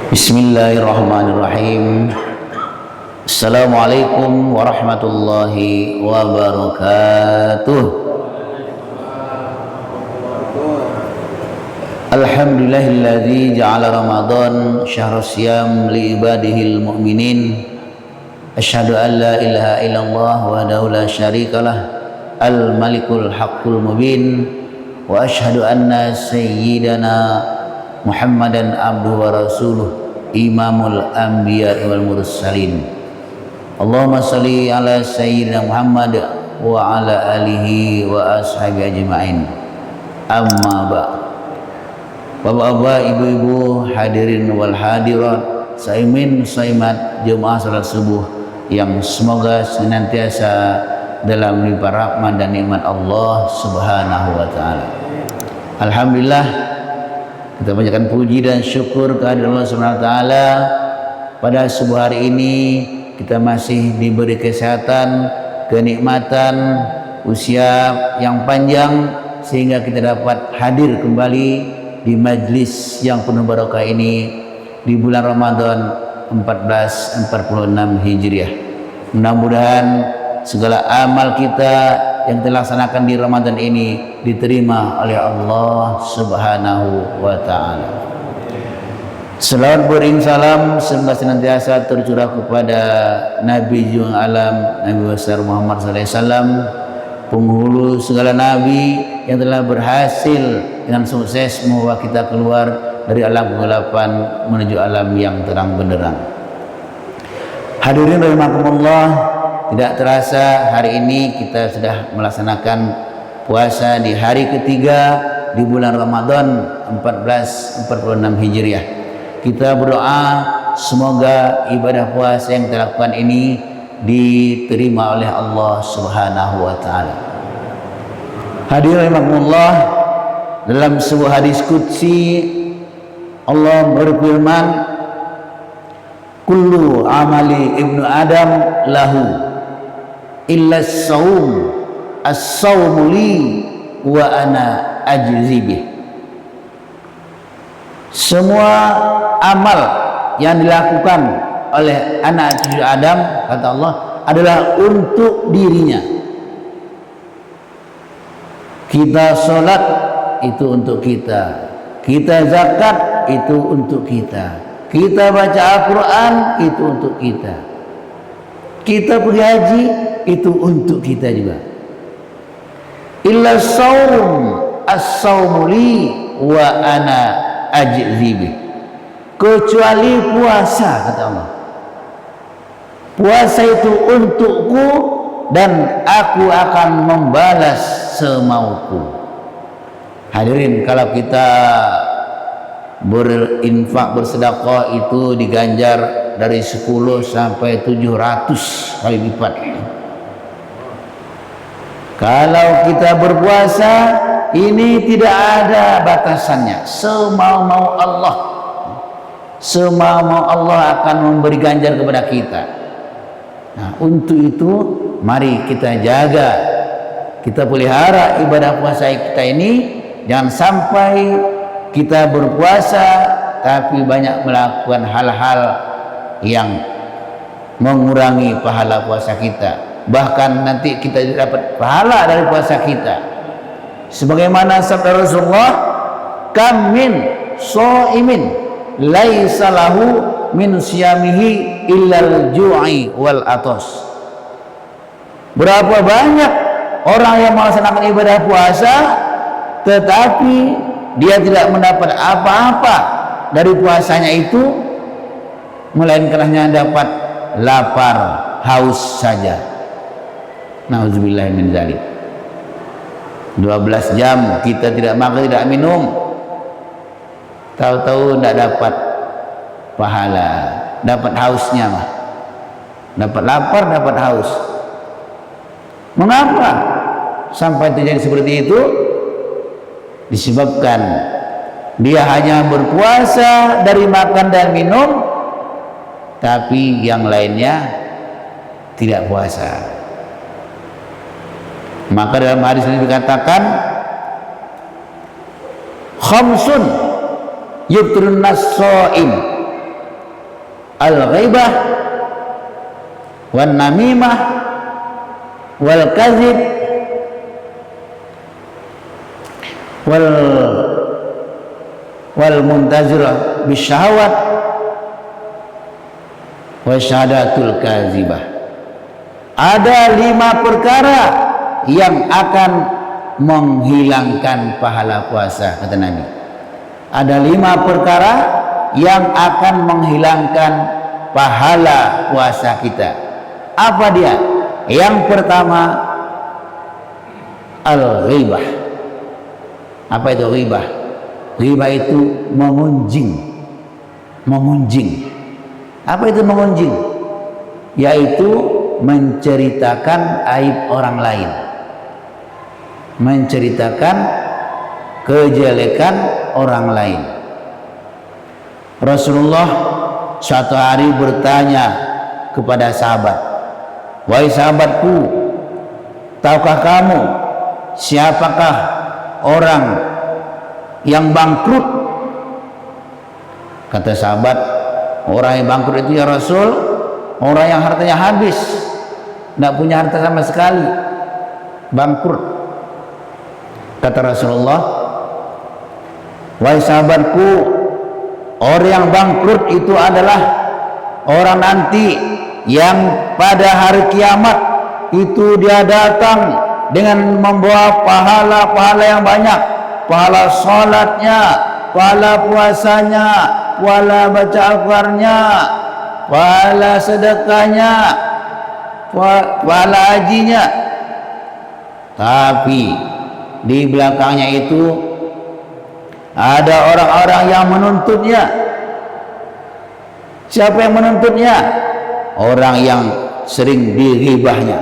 Bismillahirrahmanirrahim. Assalamualaikum warahmatullahi wabarakatuh. Alhamdulillahilladzi ja'ala Ramadan syahrus siyam li ibadihil mu'minin. Asyhadu an la ilaha illallah wahdahu la syarikalah al-malikul haqqul mubin wa asyhadu anna sayyidana Muhammadan abduhu wa rasuluh imamul anbiya wal mursalin. Allahumma salli ala sayyidina Muhammad wa ala alihi wa ashabi ajma'in. Amma ba'd. Bapak-bapak, ibu-ibu, hadirin wal hadirat, saimin saimat jemaah salat subuh yang semoga senantiasa dalam limpah rahmat dan nikmat Allah Subhanahu wa taala. Alhamdulillah, kita panjatkan puji dan syukur kehadirat Allah Subhanahu wa taala. Pada subuh hari ini kita masih diberi kesehatan, kenikmatan, usia yang panjang sehingga kita dapat hadir kembali di majlis yang penuh barokah ini di bulan Ramadan 1446 Hijriah. Mudah-mudahan segala amal kita yang dilaksanakan di Ramadan ini diterima oleh Allah Subhanahu wa taala. Selawat bering salam semoga senantiasa tercurah kepada Nabi Junjungan Alam Nabi besar Muhammad sallallahu alaihi wasallam, penghulu segala nabi yang telah berhasil dengan sukses membawa kita keluar dari alam kegelapan menuju alam yang terang benderang. Hadirin rahimakumullah, tidak terasa hari ini kita sudah melaksanakan puasa di hari ketiga di bulan Ramadan 1446 Hijriah. Kita berdoa semoga ibadah puasa yang kita lakukan ini diterima oleh Allah Subhanahu wa taala. Hadirin rahimakumullah, dalam sebuah hadis qudsi Allah berfirman, kullu amali ibnu adam lahu illa as-saum as-saumu li wa ana ajzi bih. Semua amal yang dilakukan oleh anak cucu Adam, kata Allah, adalah untuk dirinya. Kita sholat itu untuk kita, kita zakat itu untuk kita, kita baca Al-Quran itu untuk kita, kita pergi haji itu untuk kita juga. Illa saum as-saumu li wa ana ajzi bih. Kecuali puasa, kata Allah, puasa itu untukku dan aku akan membalas semauku. Hadirin, kalau kita berinfak, bersedekah itu diganjar dari 10 sampai 700 kali lipat. Kalau kita berpuasa ini tidak ada batasannya, semau-mau Allah. Semau-mau Allah akan memberi ganjar kepada kita. Nah, untuk itu mari kita jaga, kita pelihara ibadah puasa kita ini. Jangan sampai kita berpuasa tapi banyak melakukan hal-hal yang mengurangi pahala puasa kita. Bahkan nanti kita dapat pahala dari puasa kita. Sebagaimana sabda Rasulullah, kam min shaimin laisa lahu min siyamihi illal ju'i wal atos. Berapa banyak orang yang melaksanakan ibadah puasa tetapi dia tidak mendapat apa-apa dari puasanya itu, melainkan hanya dapat lapar, haus saja. Nauzubillah min dzalik. 12 jam kita tidak makan, tidak minum, tahu-tahu tidak dapat pahala, dapat hausnya mah, dapat lapar, dapat haus. Mengapa sampai terjadi seperti itu? Disebabkan dia hanya berpuasa dari makan dan minum, tapi yang lainnya tidak puasa. Maka dalam hadis ini dikatakan, khamsun yutrun nas-shaim al-ghaibah wan namimah wal kadzib wal muntazirah bisyahawat wa syahadatul kadzibah. Ada 5 perkara yang akan menghilangkan pahala puasa, kata Nabi. Ada 5 perkara yang akan menghilangkan pahala puasa kita. Apa dia? Yang pertama, al-ghibah. Apa itu ghibah? Ghibah itu mengunjing. Mengunjing. Apa itu mengunjing? Yaitu menceritakan aib orang lain, menceritakan kejelekan orang lain. Rasulullah suatu hari bertanya kepada sahabat, "Wahai sahabatku, tahukah kamu siapakah orang yang bangkrut?" Kata sahabat, "Orang yang bangkrut itu ya Rasul, orang yang hartanya habis, tidak punya harta sama sekali, bangkrut." Kata Rasulullah, "Wahai sahabatku, orang yang bangkrut itu adalah orang nanti yang pada hari kiamat itu dia datang dengan membawa pahala-pahala yang banyak, pahala sholatnya, pahala puasanya, pahala baca Al-Qur'annya, pahala sedekahnya, pahala hajinya. Tapi di belakangnya itu ada orang-orang yang menuntutnya." Siapa yang menuntutnya? Orang yang sering dighibahnya,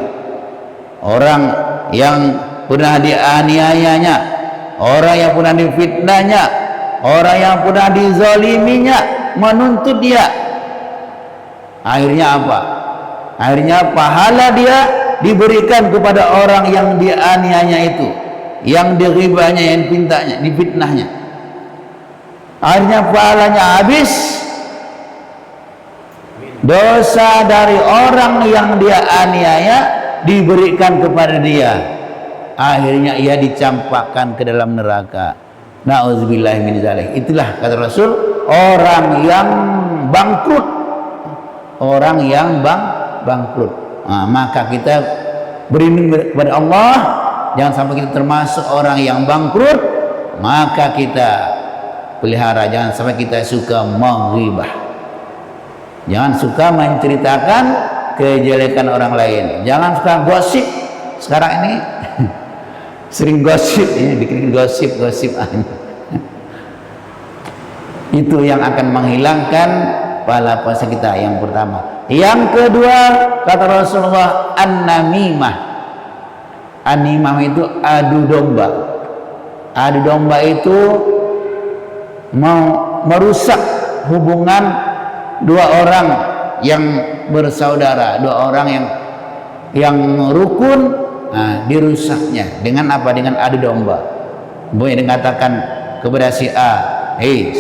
orang yang pernah dianiayanya, orang yang pernah difitnahnya, orang yang pernah dizaliminya, menuntut dia. Akhirnya apa? Akhirnya pahala dia diberikan kepada orang yang dianiayanya itu, yang dighibahnya, yang difitnahnya. Akhirnya pahalanya habis. Dosa dari orang yang dia aniaya diberikan kepada dia. Akhirnya ia dicampakkan ke dalam neraka. Nauzubillahi min dzalik. Itulah kata Rasul, orang yang bangkrut. Orang yang bangkrut. Nah, maka kita berlindung kepada Allah, jangan sampai kita termasuk orang yang bangkrut. Maka kita pelihara, jangan sampai kita suka menghibah. Jangan suka menceritakan kejelekan orang lain. Jangan suka gosip. Sekarang ini sering gosip, ini bikin gosip. Itu yang akan menghilangkan pahala puasa kita, yang pertama. Yang kedua, kata Rasulullah, an-namimah. An-namimah itu adu domba. Adu domba itu mau merusak hubungan dua orang yang bersaudara, dua orang yang rukun. Nah, dirusaknya dengan apa? Dengan adu domba. Boleh dikatakan kepada si A, "Hei,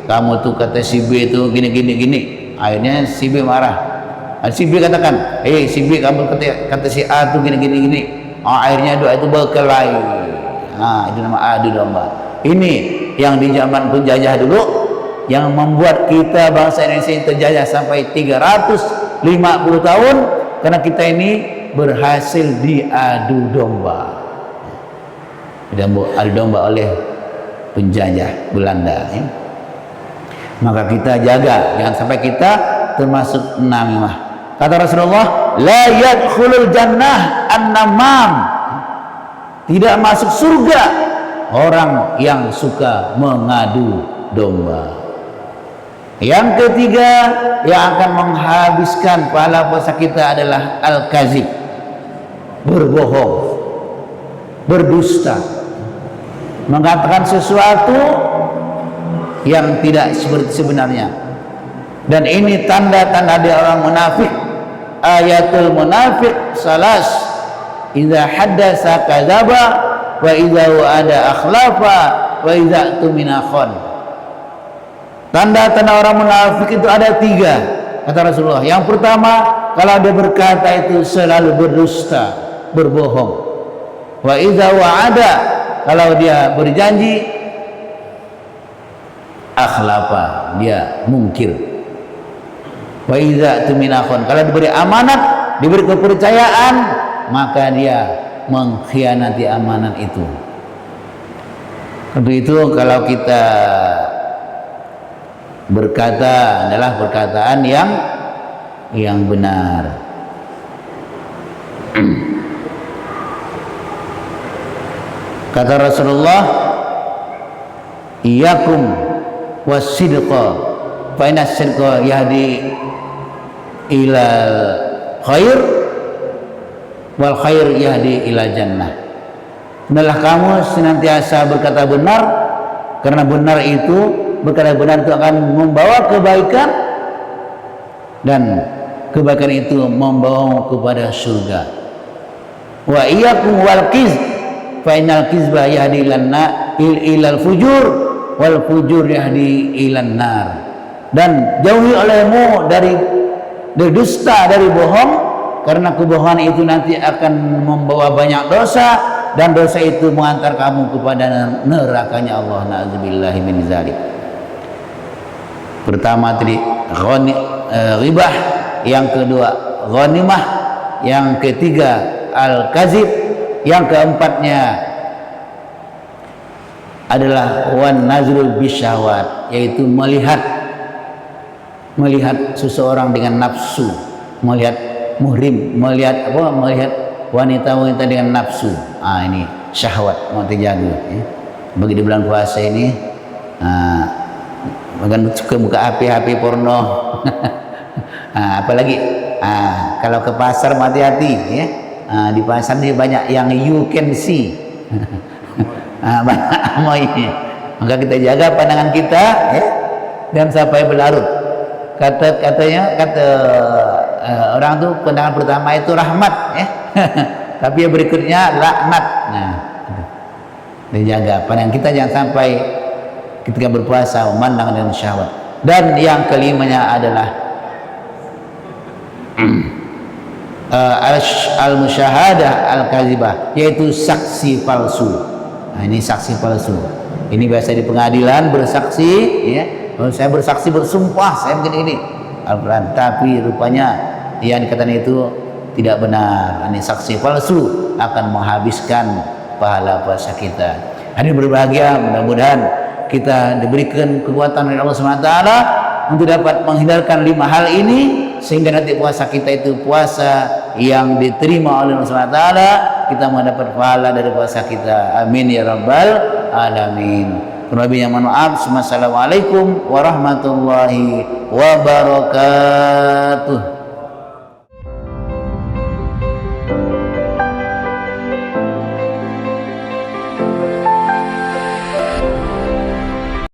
kamu tuh kata si B itu gini." Akhirnya si B marah. Si B katakan, "Hei si B, kamu kata si A tuh gini." Akhirnya doa itu berkelahi. Nah, itu nama adu domba. Ini yang di zaman penjajah dulu, yang membuat kita bangsa Indonesia ini terjajah sampai 350 tahun, karena kita ini berhasil diadu domba. Adu domba oleh penjajah Belanda, ya. Maka kita jaga jangan sampai kita termasuk namimah. Kata Rasulullah, la yadkhulul jannah an-namam. Tidak masuk surga orang yang suka mengadu domba. Yang ketiga yang akan menghabiskan pahala puasa kita adalah al-kazib, berbohong, berdusta, mengatakan sesuatu yang tidak seperti sebenarnya. Dan ini tanda-tanda dia orang munafik. Ayatul munafik salas, idza haddasa kadzaba wa idza wa'ada akhlafa wa idza tumina khon. Tanda-tanda orang munafik itu ada 3. kata Rasulullah. Yang pertama, kalau dia berkata itu selalu berdusta, berbohong. Wa idza wa'ada, kalau dia berjanji, akhlafa, dia mungkir. Wa idza tuminakhon, kalau diberi amanat, diberi kepercayaan, maka dia mengkhianati amanat itu. Untuk itu kalau kita berkata adalah perkataan yang benar. Kata Rasulullah, iyyakum wasidqa fa inna sidqa yahdi ilal khair wal khair yahdi ila jannah. Hendaklah kamu senantiasa berkata benar, karena benar itu, berkata benar itu akan membawa kebaikan, dan kebaikan itu membawa kepada surga. Wa iyyakum wal kizb fa innal kizba yahdi ilal fujur wal fujur yahdi ilan nar. Dan jauhi olehmu dari dusta, dari bohong, karena kebohongan itu nanti akan membawa banyak dosa, dan dosa itu mengantar kamu kepada nerakanya Allah. Na'udzubillahi min dzalik. Pertama tadi ghibah, yang kedua ghanimah, yang ketiga al-kazib, yang keempatnya adalah wan nazrul bisyahwat, yaitu melihat seseorang dengan nafsu, melihat muhrim, melihat wanita-wanita dengan nafsu. Ini syahwat mau terjaga ya. Bagi di bulan puasa ini bukan suka buka HP porno. Apalagi kalau ke pasar hati-hati ya. Di pasar ini banyak yang you can see. Banyak. Maka kita jaga pandangan kita ya, dan sampai berlarut. Kata orang tuh pandangan pertama itu rahmat ya. Tapi yang berikutnya laknat. Nah, dijaga pandangan kita jangan sampai ketika berpuasa memandang dengan syahwat. Dan yang kelimanya adalah al-musyahadah al-kazibah, yaitu saksi palsu. Nah, ini saksi palsu. Ini biasa di pengadilan bersaksi ya. Saya bersaksi, bersumpah saya begini Al-Quran, tapi rupanya yang dikatakan itu tidak benar. Ini saksi palsu akan menghabiskan pahala puasa kita. Hadirin berbahagia, mudah-mudahan kita diberikan kekuatan oleh Allah SWT untuk dapat menghindarkan 5 hal ini, sehingga nanti puasa kita itu puasa yang diterima oleh Allah SWT. Kita mendapat pahala dari puasa kita. Amin ya rabbal alamin. Kurang mohon maaf. Assalamualaikum warahmatullahi wabarakatuh.